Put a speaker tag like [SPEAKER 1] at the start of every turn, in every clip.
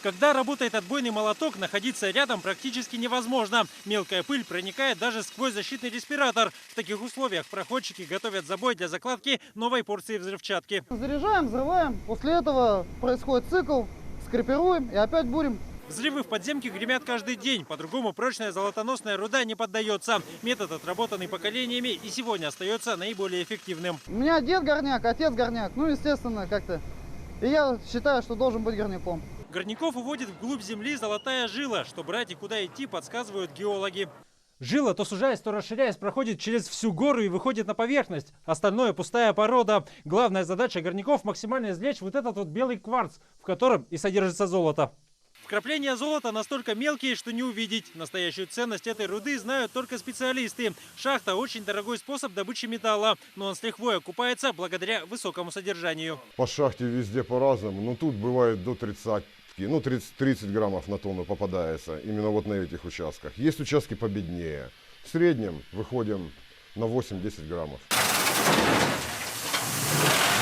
[SPEAKER 1] Когда работает отбойный молоток, находиться рядом практически невозможно. Мелкая пыль проникает даже сквозь защитный респиратор. В таких условиях проходчики готовят забой для закладки новой порции взрывчатки.
[SPEAKER 2] Заряжаем, взрываем. После этого происходит цикл, скрепируем и опять бурим.
[SPEAKER 1] Взрывы в подземке гремят каждый день. По-другому прочная золотоносная руда не поддается. Метод, отработанный поколениями, и сегодня остается наиболее эффективным.
[SPEAKER 2] У меня дед горняк, отец горняк. Ну, естественно, как-то. И я считаю, что должен быть горняком.
[SPEAKER 1] Горняков уводит вглубь земли золотая жила. Что брать и куда идти, подсказывают геологи. Жила, то сужаясь, то расширяясь, проходит через всю гору и выходит на поверхность. Остальное пустая порода. Главная задача горняков – максимально извлечь вот этот вот белый кварц, в котором и содержится золото. Вкрапления золота настолько мелкие, что не увидеть. Настоящую ценность этой руды знают только специалисты. Шахта – очень дорогой способ добычи металла, но он с лихвой окупается благодаря высокому содержанию.
[SPEAKER 3] По шахте везде по-разному, но тут бывает до 30, ну 30 граммов на тонну попадается, именно вот на этих участках. Есть участки победнее. В среднем выходим на 8-10 граммов.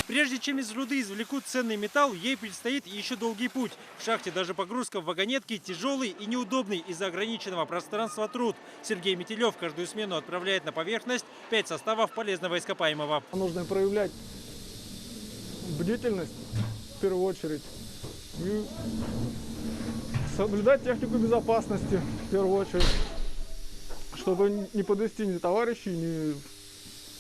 [SPEAKER 1] Прежде чем из руды извлекут ценный металл, ей предстоит еще долгий путь. В шахте даже погрузка в вагонетке тяжелый и неудобный из-за ограниченного пространства труд. Сергей Метелев каждую смену отправляет на поверхность 5 составов полезного ископаемого.
[SPEAKER 4] Нужно проявлять бдительность в первую очередь и соблюдать технику безопасности в первую очередь, чтобы не подвести ни товарищей,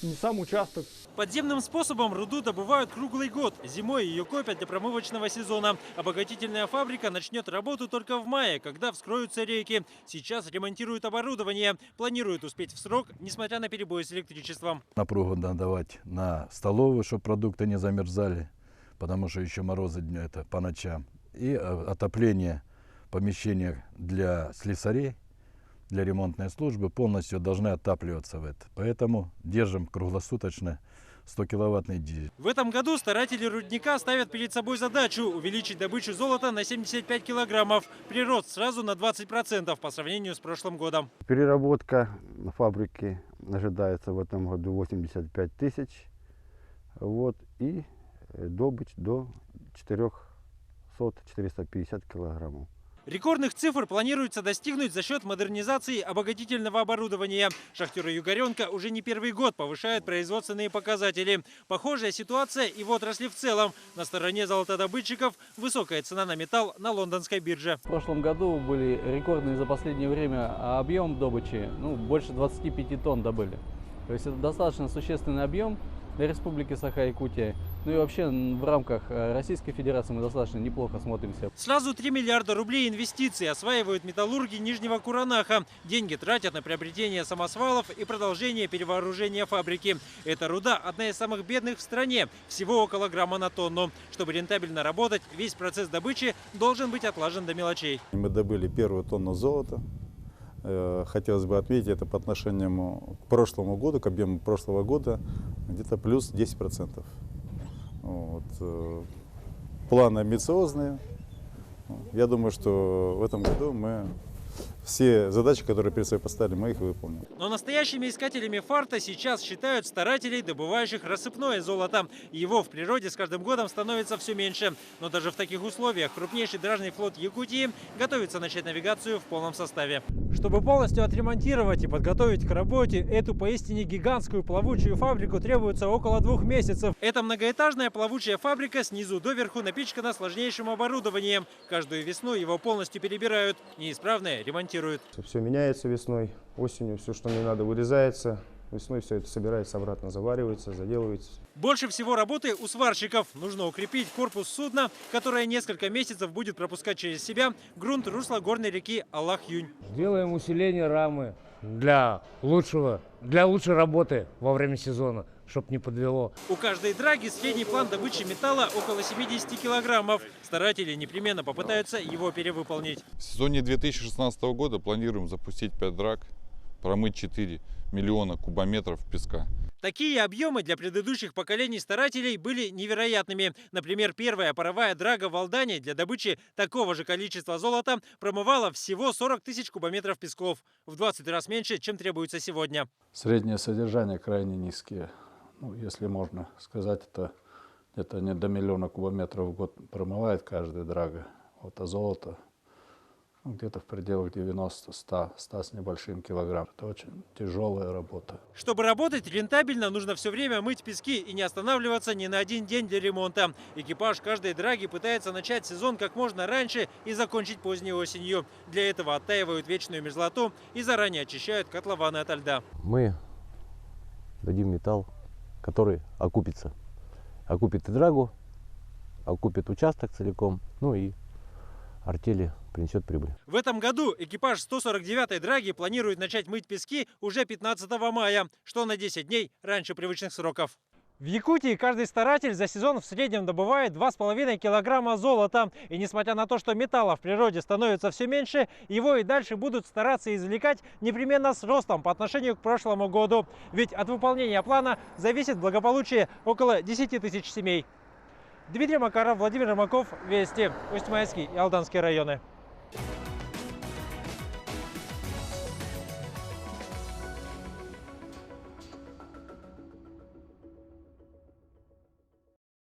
[SPEAKER 4] ни сам участок.
[SPEAKER 1] Подземным способом руду добывают круглый год. Зимой ее копят для промывочного сезона. Обогатительная фабрика начнет работу только в мае, когда вскроются реки. Сейчас ремонтируют оборудование. Планируют успеть в срок, несмотря на перебои с электричеством.
[SPEAKER 5] Напругу надо давать на столовую, чтобы продукты не замерзали, потому что еще морозы днем, это по ночам. И отопление помещения для слесарей, для ремонтной службы полностью должны отапливаться в это. Поэтому держим круглосуточно 100-киловаттный дизель.
[SPEAKER 1] В этом году старатели рудника ставят перед собой задачу увеличить добычу золота на 75 килограммов. Прирост сразу на 20% по сравнению с прошлым годом.
[SPEAKER 6] Переработка на фабрике ожидается в этом году 85 тысяч. Вот, и добыть до 400-450 килограммов.
[SPEAKER 1] Рекордных цифр планируется достигнуть за счет модернизации обогатительного оборудования. Шахтеры Югоренка уже не первый год повышают производственные показатели. Похожая ситуация и в отрасли в целом. На стороне золотодобытчиков высокая цена на металл на лондонской бирже.
[SPEAKER 7] В прошлом году были рекордные за последнее время объем добычи, больше 25 тонн добыли. То есть это достаточно существенный объем для Республики Саха-Якутия. Ну и вообще в рамках Российской Федерации мы достаточно неплохо смотримся.
[SPEAKER 1] Сразу 3 миллиарда рублей инвестиций осваивают металлурги Нижнего Куранаха. Деньги тратят на приобретение самосвалов и продолжение перевооружения фабрики. Эта руда одна из самых бедных в стране. Всего около грамма на тонну. Чтобы рентабельно работать, весь процесс добычи должен быть отлажен до мелочей.
[SPEAKER 8] Мы добыли первую тонну золота. Хотелось бы отметить это по отношению к прошлому году, к объему прошлого года, где-то плюс 10%. Вот. Планы амбициозные. Я думаю, что в этом году мы все задачи, которые перед собой поставили, мы их выполним.
[SPEAKER 1] Но настоящими искателями фарта сейчас считают старателей, добывающих рассыпное золото. Его в природе с каждым годом становится все меньше. Но даже в таких условиях крупнейший дражный флот Якутии готовится начать навигацию в полном составе. Чтобы полностью отремонтировать и подготовить к работе эту поистине гигантскую плавучую фабрику, требуется около 2 месяцев. Эта многоэтажная плавучая фабрика снизу доверху напичкана сложнейшим оборудованием. Каждую весну его полностью перебирают. Неисправное ремонтируют.
[SPEAKER 9] Все меняется весной, осенью, все, что не надо, вырезается. Весной все это собирается обратно, заваривается, заделывается.
[SPEAKER 1] Больше всего работы у сварщиков. Нужно укрепить корпус судна, которое несколько месяцев будет пропускать через себя грунт русла горной реки Аллах-Юнь.
[SPEAKER 10] Делаем усиление рамы для лучшей работы во время сезона, чтобы не подвело.
[SPEAKER 1] У каждой драги средний план добычи металла около 70 килограммов. Старатели непременно попытаются его перевыполнить.
[SPEAKER 11] В сезоне 2016 года планируем запустить 5 драг, промыть 4 миллиона кубометров песка.
[SPEAKER 1] Такие объемы для предыдущих поколений старателей были невероятными. Например, первая паровая драга в Алдане для добычи такого же количества золота промывала всего 40 тысяч кубометров песков. В 20 раз меньше, чем требуется сегодня.
[SPEAKER 5] Среднее содержание крайне низкие. Если можно сказать, это где-то не до 1 миллиона кубометров в год промывает каждая драга. Вот, а золото где-то в пределах 90-100 с небольшим килограмм. Это очень тяжелая работа.
[SPEAKER 1] Чтобы работать рентабельно, нужно все время мыть пески и не останавливаться ни на один день для ремонта. Экипаж каждой драги пытается начать сезон как можно раньше и закончить поздней осенью. Для этого оттаивают вечную мерзлоту и заранее очищают котлованы ото льда.
[SPEAKER 12] Мы дадим металл, который окупится. Окупит и драгу, окупит участок целиком, ну и артели принесет прибыль.
[SPEAKER 1] В этом году экипаж 149-й драги планирует начать мыть пески уже 15 мая, что на 10 дней раньше привычных сроков. В Якутии каждый старатель за сезон в среднем добывает 2,5 килограмма золота. И несмотря на то, что металла в природе становится все меньше, его и дальше будут стараться извлекать непременно с ростом по отношению к прошлому году. Ведь от выполнения плана зависит благополучие около 10 тысяч семей. Дмитрий Макаров, Владимир Рымаков, Вести, Усть-Майский и Алданские районы.